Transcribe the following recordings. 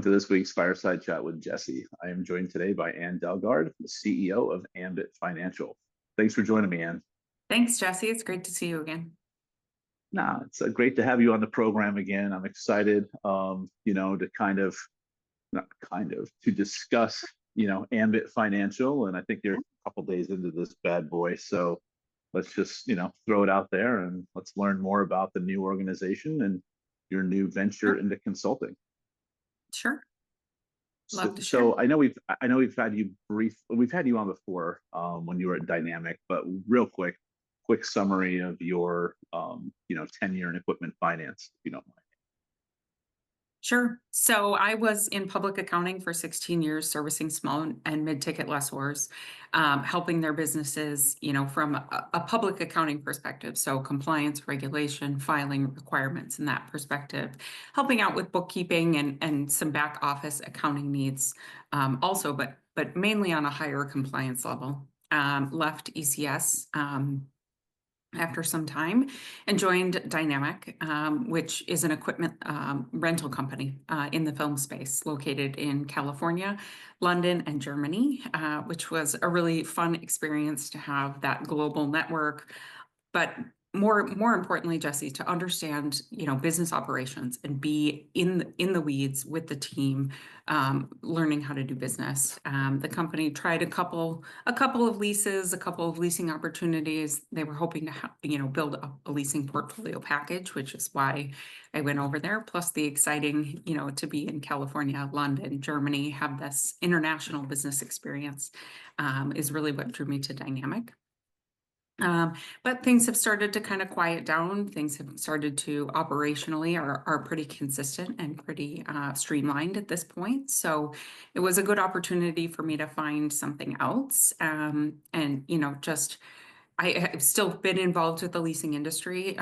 to this week's Fireside Chat with Jesse. I am joined today by Dalgaard, the CEO of Ambit Financial. Thanks for joining me, Ann. Thanks, Jesse. It's great to see you again. It's great to have you on the program again. I'm excited, to discuss, Ambit Financial. And I think you're a couple days into this bad boy. So let's just, throw it out there and let's learn more about the new organization and your new venture into consulting. Sure. Love to share. So I know we've had you on before when you were at Dynamic, but real quick summary of your tenure in equipment finance, if you don't mind. Sure. So I was in public accounting for 16 years, servicing small and mid-ticket lessors, helping their businesses, from a public accounting perspective. So compliance, regulation, filing requirements in that perspective, helping out with bookkeeping and some back office accounting needs also, but mainly on a higher compliance level. Left ECS after some time and joined Dynamic, which is an equipment rental company in the film space located in California, London, and Germany, which was a really fun experience to have that global network. But more importantly, Jesse, to understand, business operations and be in the weeds with the team, learning how to do business. The company tried a couple of leases, a couple of leasing opportunities. They were hoping to build a leasing portfolio package, which is why I went over there. Plus the exciting, to be in California, London, Germany, have this international business experience, is really what drew me to Dynamic. But things have started to kind of quiet down. Things have started to operationally are pretty consistent and pretty streamlined at this point. So it was a good opportunity for me to find something else. I've still been involved with the leasing industry,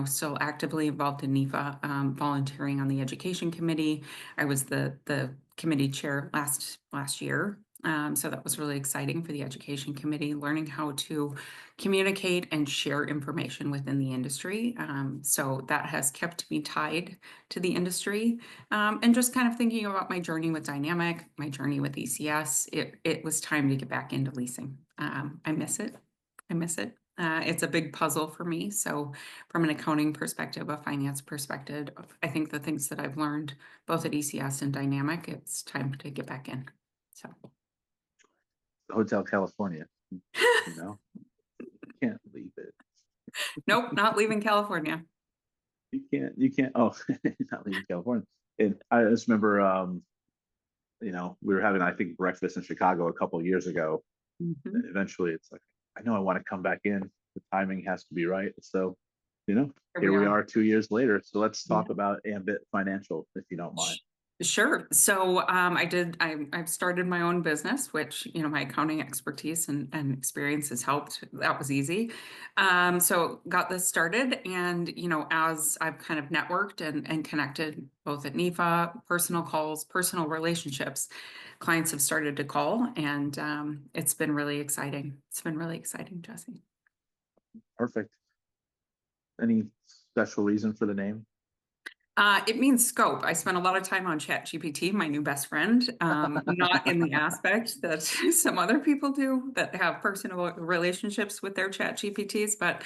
still actively involved in NEFA, volunteering on the education committee. I was the committee chair last year. So that was really exciting for the education committee, learning how to communicate and share information within the industry. So that has kept me tied to the industry. And just kind of thinking about my journey with Dynamic, my journey with ECS, it was time to get back into leasing. I miss it. It's a big puzzle for me. So from an accounting perspective, a finance perspective, I think the things that I've learned both at ECS and Dynamic, it's time to get back in. So Hotel California, can't leave it. Nope, not leaving California. You can't. Oh, not leaving California. And I just remember, we were having, I think, breakfast in Chicago a couple of years ago. Mm-hmm. And eventually it's like, I know I want to come back in. The timing has to be right. So, here we are 2 years later. So let's talk about Ambit Financial, if you don't mind. Sure. So I've started my own business, which, my accounting expertise and experience has helped. That was easy. So got this started. And, as I've kind of networked and connected both at NEFA, personal calls, personal relationships, clients have started to call, and it's been really exciting. It's been really exciting, Jesse. Perfect. Any special reason for the name? It means scope. I spent a lot of time on ChatGPT, my new best friend, not in the aspect that some other people do that have personal relationships with their ChatGPTs, but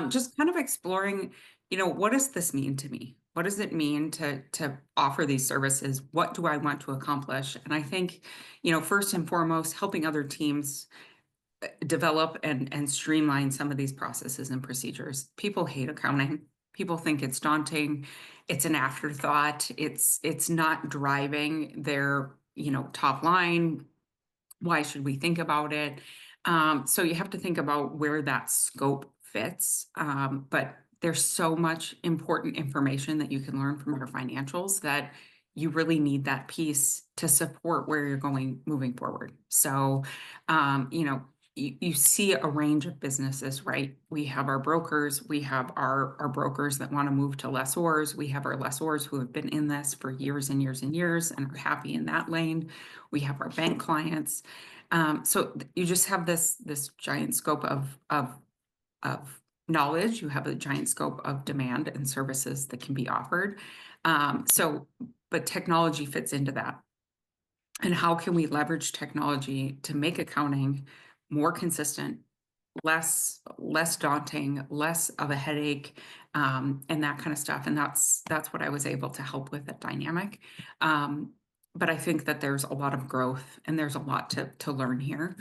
just kind of exploring, what does this mean to me? What does it mean to offer these services? What do I want to accomplish? And I think, first and foremost, helping other teams develop and streamline some of these processes and procedures. People hate accounting. People think it's daunting. It's an afterthought. It's not driving their, top line. Why should we think about it? So you have to think about where that scope fits. But there's so much important information that you can learn from your financials that you really need that piece to support where you're going moving forward. So, you see a range of businesses, right? We have our brokers, we have our brokers that want to move to lessors. We have our lessors who have been in this for years and years and years and are happy in that lane. We have our bank clients. So you just have this giant scope of knowledge. You have a giant scope of demand and services that can be offered. So but technology fits into that. And how can we leverage technology to make accounting more consistent, less daunting, less of a headache, and that kind of stuff. And that's what I was able to help with at Dynamic. But I think that there's a lot of growth and there's a lot to learn here.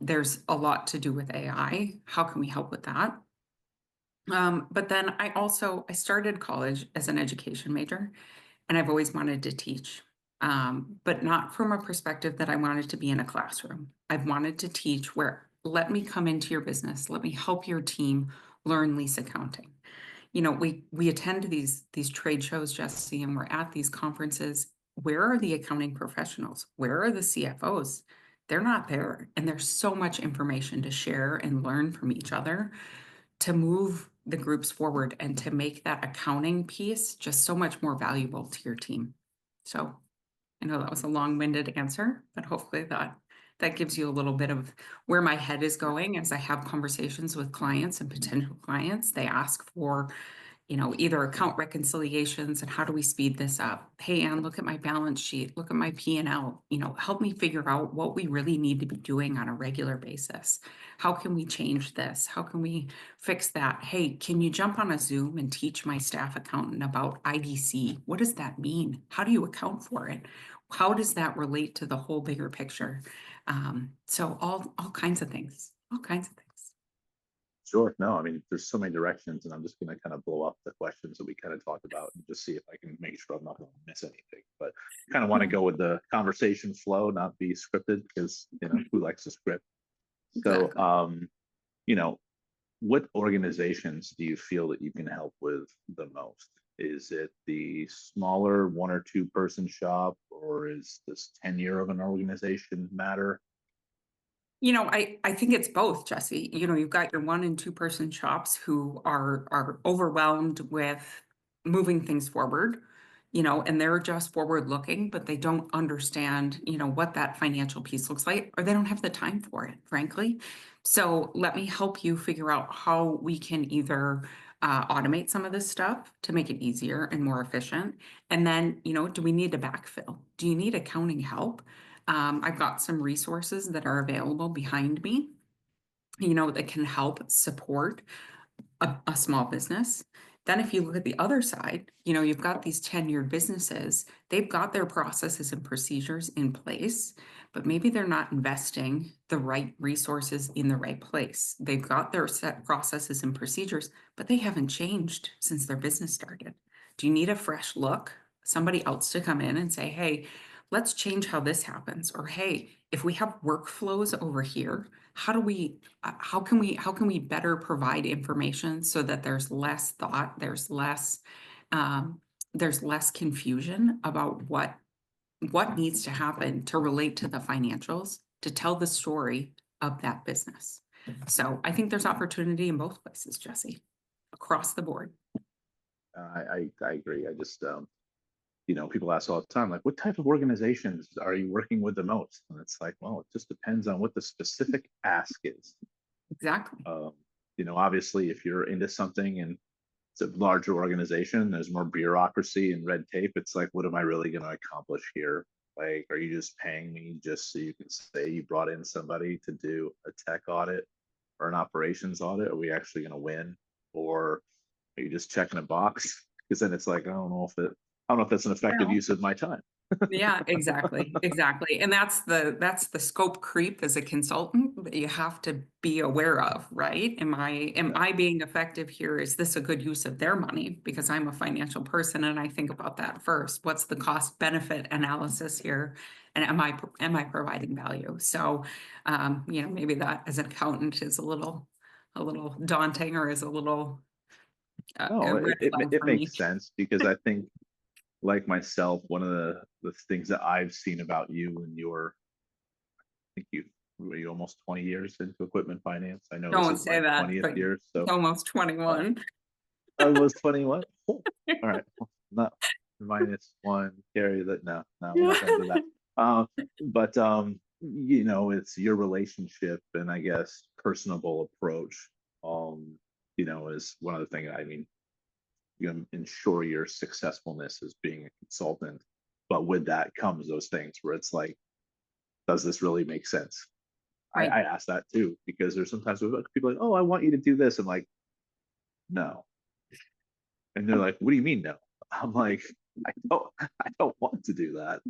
There's a lot to do with AI. How can we help with that? But then I started college as an education major, and I've always wanted to teach, but not from a perspective that I wanted to be in a classroom. I've wanted to teach where, let me come into your business, let me help your team learn lease accounting. You know, we attend these trade shows, Jesse, and we're at these conferences. Where are the accounting professionals? Where are the CFOs? They're not there, and there's so much information to share and learn from each other to move the groups forward and to make that accounting piece just so much more valuable to your team. So I know that was a long-winded answer, but hopefully that gives you a little bit of where my head is going as I have conversations with clients and potential clients. They ask for, you know, either account reconciliations and how do we speed this up? Hey, Ann, look at my balance sheet, look at my P&L, you know, help me figure out what we really need to be doing on a regular basis. How can we change this? How can we fix that? Hey, can you jump on a Zoom and teach my staff accountant about IDC? What does that mean? How do you account for it? How does that relate to the whole bigger picture? So all kinds of things, all kinds of things. Sure. No, I mean, there's so many directions, and I'm just going to kind of blow up the questions that we kind of talked about and just see if I can make sure I'm not going to miss anything. But kind of want to go with the conversation flow, not be scripted, because, you know, who likes to script? So, Exactly. you know, what organizations do you feel that you can help with the most? Is it the smaller 1 or 2 person shop, or is this tenure of an organization matter? You know, I think it's both, Jesse. You know, you've got your 1 and 2 person shops who are overwhelmed with moving things forward, you know, and they're just forward looking, but they don't understand, you know, what that financial piece looks like, or they don't have the time for it, frankly. So let me help you figure out how we can either automate some of this stuff to make it easier and more efficient. And then, you know, do we need to backfill? Do you need accounting help? I've got some resources that are available behind me, you know, that can help support a small business. Then if you look at the other side, you know, you've got these tenured businesses, they've got their processes and procedures in place, but maybe they're not investing the right resources in the right place. They've got their set processes and procedures, but they haven't changed since their business started. Do you need a fresh look? Somebody else to come in and say, hey, let's change how this happens. Or hey, if we have workflows over here, how can we better provide information so that there's less thought, there's less confusion about what needs to happen to relate to the financials, to tell the story of that business. So I think there's opportunity in both places, Jesse, across the board. I agree. I just, you know, people ask all the time, like, what type of organizations are you working with the most? And it's like, well, it just depends on what the specific ask is. Exactly. You know, obviously, if you're into something and it's a larger organization, there's more bureaucracy and red tape. It's like, what am I really going to accomplish here? Like, are you just paying me just so you can say you brought in somebody to do a tech audit or an operations audit? Are we actually going to win? Or are you just checking a box? Because then it's like, I don't know if that's an effective Well, use of my time. yeah, exactly, exactly. And that's the scope creep as a consultant that you have to be aware of, right? Am I being effective here? Is this a good use of their money? Because I'm a financial person and I think about that first. What's the cost benefit analysis here? And am I providing value? So you know, maybe that as an accountant is a little daunting or is a little No, a red flag it for me. makes sense because I think, like myself, one of the things that I've seen about you and your, I think were you almost 20 years into equipment finance. I know this Don't is say my that, 20th but year, it's so almost uh, 21. I was 21. Cool. All right, not -1 carry that. No, no, we're not going to do that. But you know, it's your relationship and I guess personable approach. You know, is one of the things. I mean, ensure your successfulness as being a consultant. But with that comes those things where it's like, does this really make sense? Right. I ask that too, because there's sometimes people are like, oh, I want you to do this. I'm like, no. And they're like, what do you mean no? I'm like, I don't want to do that,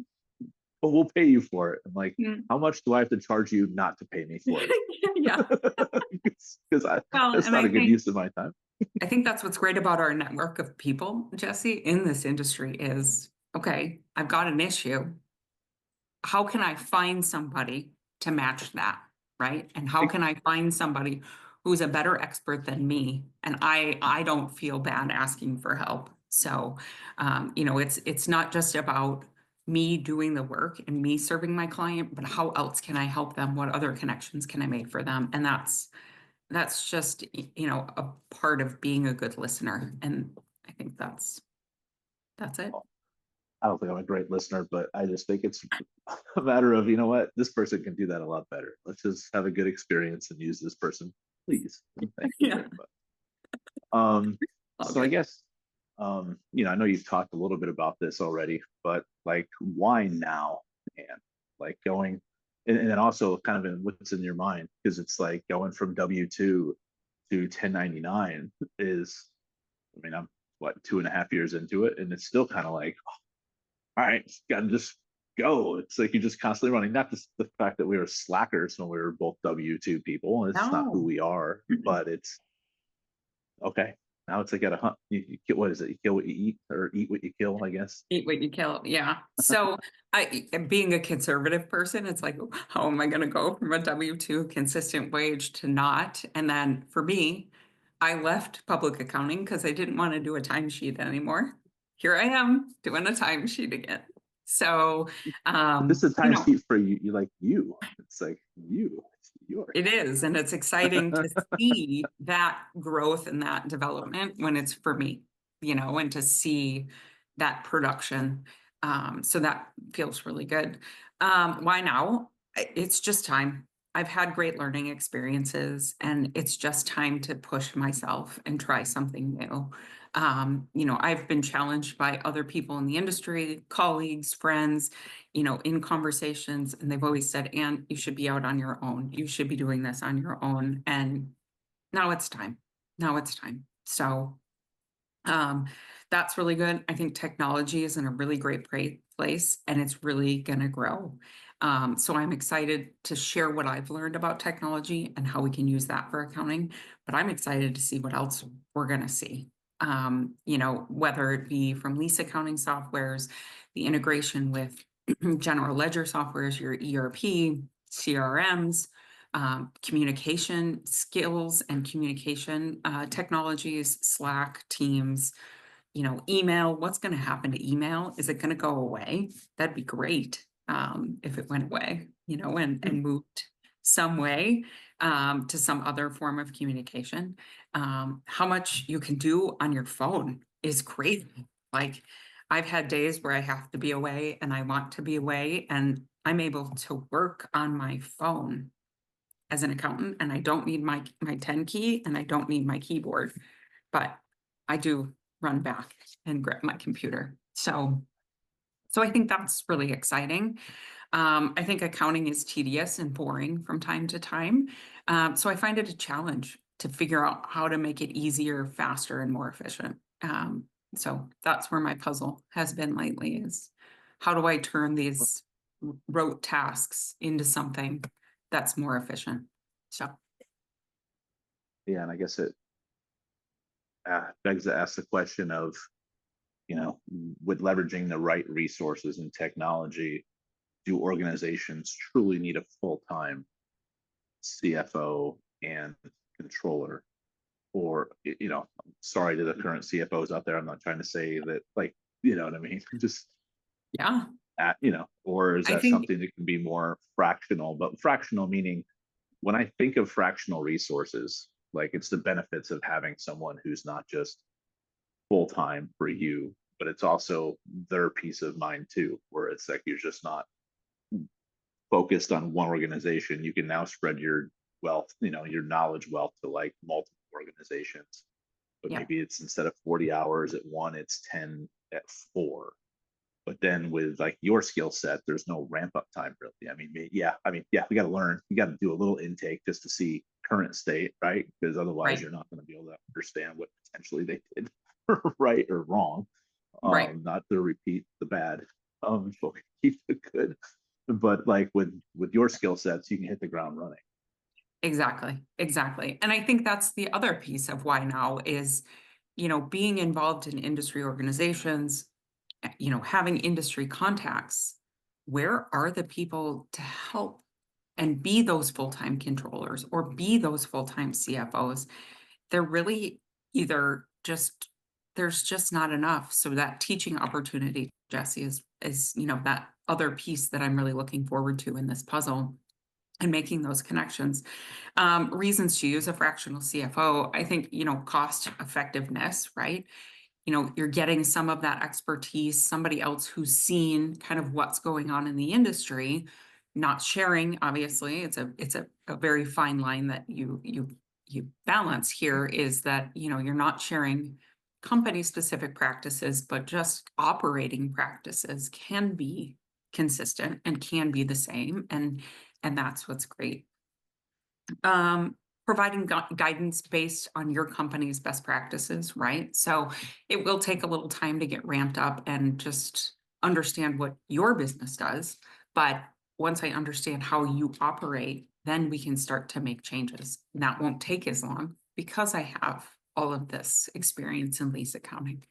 but we'll pay you for it. I'm like, Mm. how much do I have to charge you not to pay me for it? Yeah. Because Well, that's and not a good use of my time. I think that's what's great about our network of people, Jesse, in this industry is, okay, I've got an issue. How can I find somebody to match that, right? And how can I find somebody who's a better expert than me? And I don't feel bad asking for help. So, it's not just about me doing the work and me serving my client, but how else can I help them? What other connections can I make for them? And that's just, a part of being a good listener. And I think that's it. I don't think I'm a great listener, but I just think it's a matter of, you know what, this person can do that a lot better. Let's just have a good experience and use this person, please. Thank you Yeah. very much. Um, All so I good. guess, I know you've talked a little bit about this already, but like, why now? And like going, and then also kind of in what's in your mind, because it's like going from W-2 to 1099 is, I mean, I'm what, 2.5 years into it, and it's still kind of like, all right, gotta just go. It's like you're just constantly running. Not just the fact that we were slackers when we were both W-2 people. It's not who No. we are, but it's okay. Now it's like at a hunt. You kill, what is it? You kill what you eat, or eat what you kill, I guess. Eat what you kill. Yeah. So being a conservative person, it's like, how am I going to go from a W-2 consistent wage to not? And then for me, I left public accounting because I didn't want to do a timesheet anymore. Here I am doing a timesheet again. So, But this is a you know, timesheet for you. You like you. It's like you. It's your it is, and it's exciting to see that growth and that development when it's for me, and to see that production. So that feels really good. Why now? It's just time. I've had great learning experiences, and it's just time to push myself and try something new. I've been challenged by other people in the industry, colleagues, friends, in conversations, and they've always said, Anne, you should be out on your own. You should be doing this on your own. And now it's time. Now it's time. So um, that's really good. I think technology is in a really great place and it's really going to grow. So I'm excited to share what I've learned about technology and how we can use that for accounting. But I'm excited to see what else we're going to see. Whether it be from lease accounting softwares, the integration with general ledger softwares, your ERP, CRMs, communication skills and communication technologies, Slack, Teams, email. What's going to happen to email? Is it going to go away? That'd be great if it went away, and moved some way to some other form of communication. How much you can do on your phone is crazy. Like, I've had days where I have to be away and I want to be away, and I'm able to work on my phone as an accountant, and I don't need my 10 key and I don't need my keyboard, but I do run back and grab my computer. So I think that's really exciting. I think accounting is tedious and boring from time to time. So I find it a challenge to figure out how to make it easier, faster, and more efficient. So that's where my puzzle has been lately, is how do I turn these rote tasks into something that's more efficient? So yeah, and I guess it begs to ask the question of, with leveraging the right resources and technology, do organizations truly need a full-time CFO and controller? Or, sorry to the current CFOs out there, I'm not trying to say that, like, you know what I mean? Just yeah, or is I that think something that can be more fractional? But fractional meaning, when I think of fractional resources, like it's the benefits of having someone who's not just full time for you, but it's also their peace of mind too, where it's like you're just not focused on one organization. You can now spread your wealth, your knowledge wealth to like multiple organizations. but Yep. maybe it's instead of 40 hours at 1, it's 10 at 4. But then with like your skill set, there's no ramp up time really. I mean, yeah, we got to learn. You got to do a little intake just to see current state, right? Because otherwise, Right. you're not going to be able to understand what potentially they did right or wrong. Right. Not to repeat the bad, but keep the good. But like with your skill sets, you can hit the ground running. Exactly. Exactly. And I think that's the other piece of why now is, being involved in industry organizations, having industry contacts. Where are the people to help and be those full-time controllers or be those full-time CFOs? They're really either just there's just not enough. So that teaching opportunity, Jesse, is that other piece that I'm really looking forward to in this puzzle and making those connections. Reasons to use a fractional CFO, I think, cost effectiveness, right? You're getting some of that expertise, somebody else who's seen kind of what's going on in the industry, not sharing, obviously. It's a very fine line that you balance here, is that, you're not sharing company specific practices, but just operating practices can be consistent and can be the same. And that's what's great. Providing guidance based on your company's best practices, right? So it will take a little time to get ramped up and just understand what your business does. But once I understand how you operate, then we can start to make changes. And that won't take as long because I have all of this experience in lease accounting.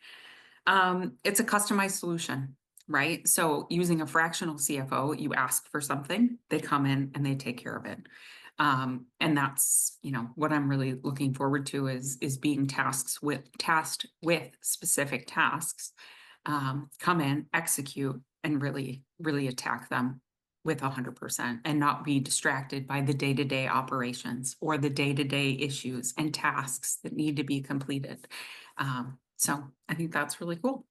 It's a customized solution, right? So using a fractional CFO, you ask for something, they come in and they take care of it. And that's, what I'm really looking forward to is being tasked with specific tasks, come in, execute, and really, really attack them with 100% and not be distracted by the day-to-day operations or the day-to-day issues and tasks that need to be completed. So I think that's really cool.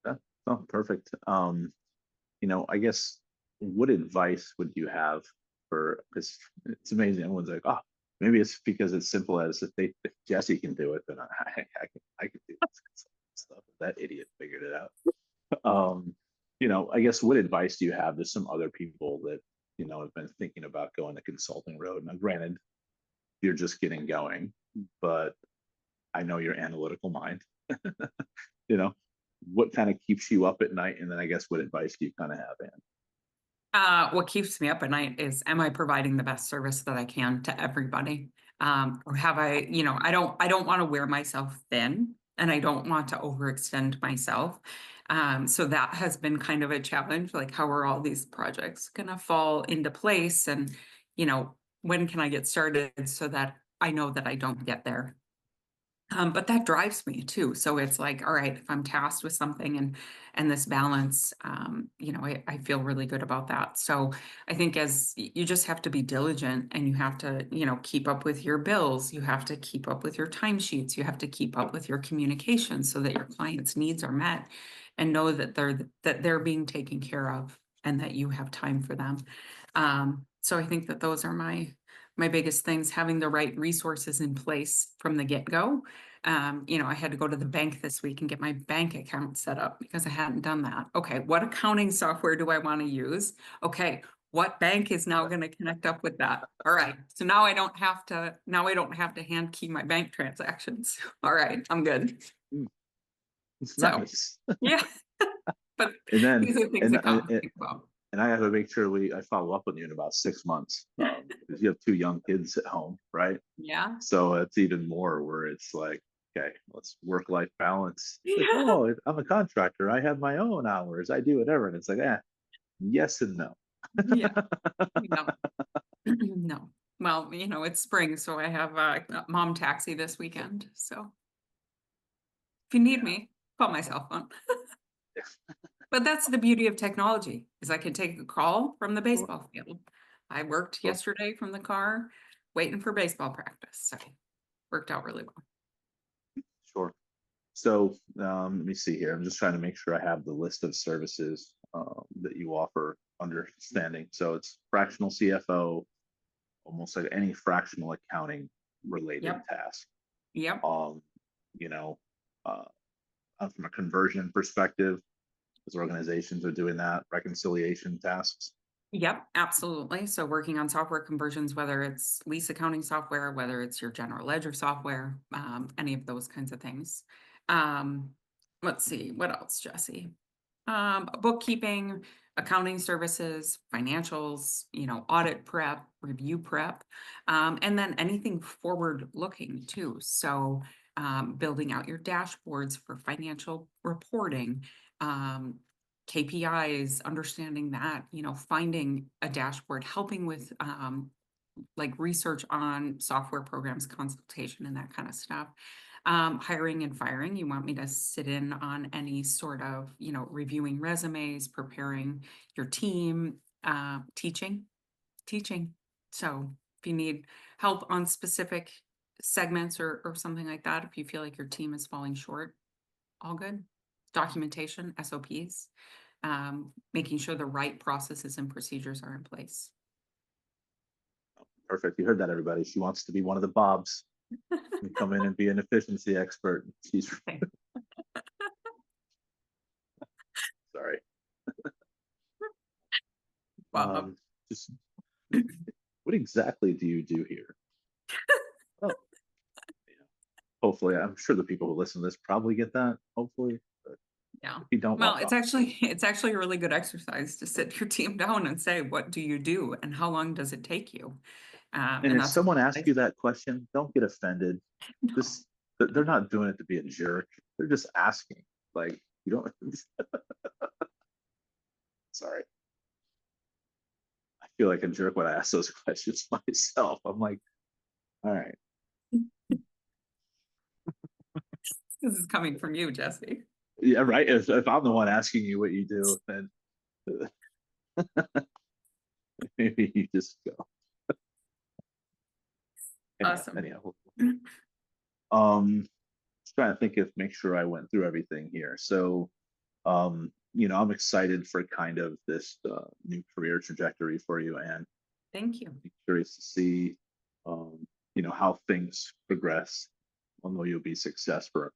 Yeah. Oh, perfect. I guess what advice would you have for, because it's amazing. Everyone's like, oh, maybe it's because it's simple as if Jesse can do it, then I can do this stuff. That idiot figured it out. I guess what advice do you have to some other people that, have been thinking about going the consulting road? Now, granted, you're just getting going, but I know your analytical mind. you know, what kind of keeps you up at night? And then I guess what advice do you kind of have, Anne? What keeps me up at night is, am I providing the best service that I can to everybody? Or have I don't want to wear myself thin, and I don't want to overextend myself. So that has been kind of a challenge, like how are all these projects gonna fall into place? And, when can I get started so that I know that I don't get there? But that drives me too. So it's like, all right, if I'm tasked with something and this balance, I feel really good about that. So I think as you just have to be diligent and you have to, keep up with your bills, you have to keep up with your timesheets, you have to keep up with your communication so that your clients' needs are met and know that they're being taken care of and that you have time for them. So I think that those are my biggest things, having the right resources in place from the get-go. I had to go to the bank this week and get my bank account set up because I hadn't done that. Okay, what accounting software do I want to use? Okay, what bank is now going to connect up with that? All right, so now I don't have to hand key my bank transactions. All right, I'm good. Mm, It's So nice. yeah, but And then, these are things and that come to and, think about. and I have to make sure I follow up on you in about 6 months, because you have two young kids at home, right? Yeah. So it's even more where it's like, okay, let's work-life balance. It's like, Yeah. oh, I'm a contractor. I have my own hours. I do whatever. And it's like, yes and no. Yeah. No. No. Well, it's spring, so I have a mom taxi this weekend. So if you need Yeah. me, call my cell phone. But that's the beauty of technology, is I can take a call from the Sure. baseball field. I worked Sure. yesterday from the car waiting for baseball practice. So worked out really well. Sure. So let me see here. I'm just trying to make sure I have the list of services that you offer understanding. So it's fractional CFO, almost like any fractional accounting related Yep. task. Yep. Um, you know, uh, from a conversion perspective, as organizations are doing that, reconciliation tasks. Yep, absolutely. So working on software conversions, whether it's lease accounting software, whether it's your general ledger software, any of those kinds of things. Um, let's see, what else, Jesse? Bookkeeping, accounting services, financials, audit prep, review prep, and then anything forward looking too. So building out your dashboards for financial reporting, um, KPIs, understanding that, finding a dashboard, helping with like research on software programs, consultation, and that kind of stuff. Hiring and firing, you want me to sit in on any sort of, reviewing resumes, preparing your team, teaching. So if you need help on specific segments or something like that, if you feel like your team is falling short, all good. Documentation, SOPs, making sure the right processes and procedures are in place. Perfect. You heard that, everybody. She wants to be one of the Bobs and come in and be an efficiency expert. She's Okay. sorry. Bob. Just what exactly do you do here? Oh, yeah. Hopefully, I'm sure the people who listen to this probably get that. Hopefully, but Yeah. if you don't, Well, walk off. it's actually a really good exercise to sit your team down and say, what do you do and how long does it take you? And And if that's a someone asks nice- you that question, don't get offended. no. Just they're not doing it to be a jerk. They're just asking. Like you don't. Sorry, I feel like a jerk when I ask those questions myself. I'm like, all right, This is coming from you, Jesse. yeah, right. If I'm the one asking you what you do, then maybe you just go. Awesome. Anyhow, just trying to think of make sure I went through everything here. So, I'm excited for kind of this new career trajectory for you, and Thank you. I'm curious to see, um, how things progress. I know you'll be successful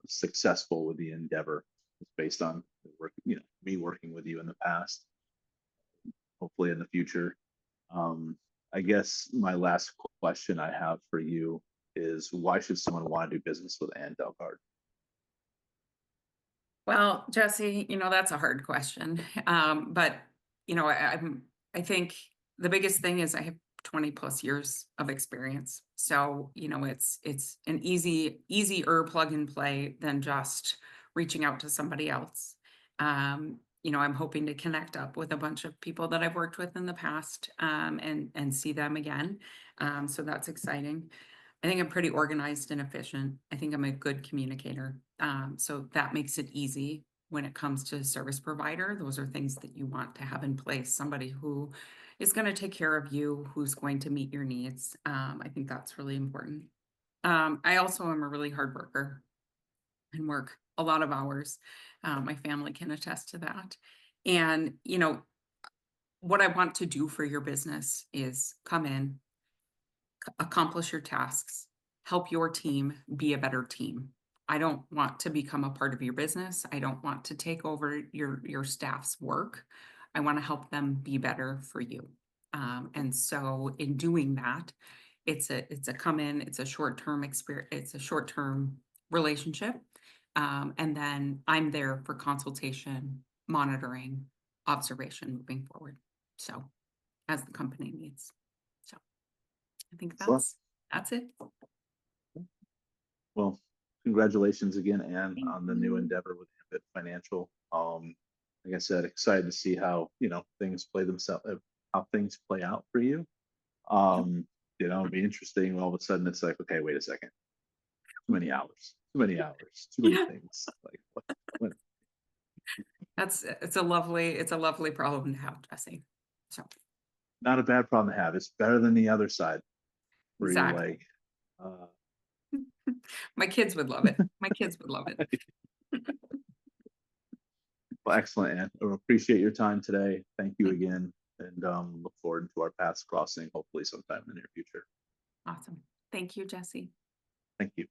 with the endeavor. It's based on work, me working with you in the past, hopefully in the future. Um, I guess my last question I have for you is why should someone want to do business with Ann Dalgaard? Well, Jesse, that's a hard question. But I think the biggest thing is I have 20 plus years of experience. So, it's an easier plug and play than just reaching out to somebody else. I'm hoping to connect up with a bunch of people that I've worked with in the past, and see them again. So that's exciting. I think I'm pretty organized and efficient. I think I'm a good communicator. So that makes it easy when it comes to service provider. Those are things that you want to have in place. Somebody who is going to take care of you, who's going to meet your needs. I think that's really important. I also am a really hard worker and work a lot of hours. My family can attest to that. And, what I want to do for your business is come in, accomplish your tasks, help your team be a better team. I don't want to become a part of your business. I don't want to take over your staff's work. I want to help them be better for you. And so in doing that, it's a come in, it's a short-term experience, it's a short-term relationship. And then I'm there for consultation, monitoring, observation moving forward. So as the company needs. So I think So, that's it. well, congratulations again, Ann, Thank on the new you. endeavor with Ambit Financial. Like I said, excited to see how things how things play out for you. Yep. It'd be interesting. All of a sudden, it's like, okay, wait a second, too many hours, too many things. Like, what? It's a lovely problem to have, Jesse. So Not a bad problem to have. It's better than the other side, where you're exactly. like, uh, My kids would love it. My kids would love it. well, excellent, Ann. I appreciate your time today. Thank you again, and look forward to our paths crossing hopefully sometime in the near future. Awesome. Thank you, Jesse. Thank you.